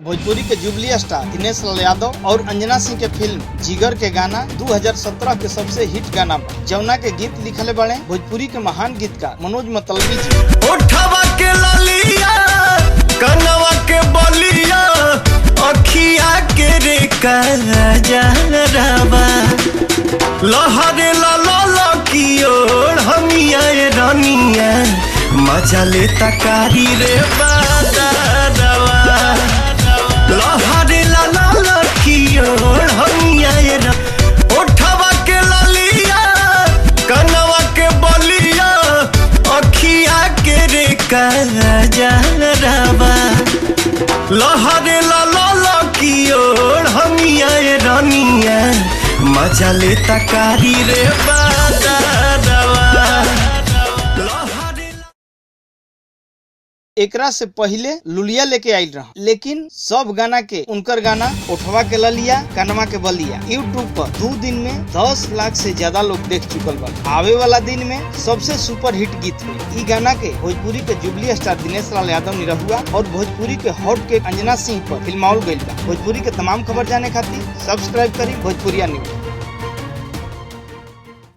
भोजपुरी के jubilee star Dinesh Lal Yadav और अंजना सिंह के फिल्म जिगर के गाना 2017 के सबसे हिट गाना बा, जौना के गीत लिखले बड़े भोजपुरी के महान गीतकार मनोज मतलबी जी। उठवा के ललिया कनवा के बलिया अखिया के रे काजरवा लहरे ला की ओर हमिया रानिया मजा लेता कारी रे बादरवा लहरे ला की ओर हमिया उठवा के ललिया कनवा के बलिया अखिया के रे काजरवा लहरे ला की ओर हमिया रानिया मजा लेता कारी रे बादरवा। एकरा से पहले लुलिया लेके आयल रहा, लेकिन सब गाना के उनकर गाना उठवा के ललिया कनवा के बलिया यूट्यूब पर 2 दिन में 10 लाख से ज्यादा लोग देख चुकल बा। आवे वाला दिन में सबसे सुपर हिट गीत हुई। ई गाना के भोजपुरी के जुबली स्टार दिनेश लाल यादव निरहुआ और भोजपुरी के हॉट के अंजना सिंह पर फिल्माउल गईल बा। भोजपुरी के तमाम खबर जाने खातिर सब्सक्राइब करी भोजपुरिया न्यूज।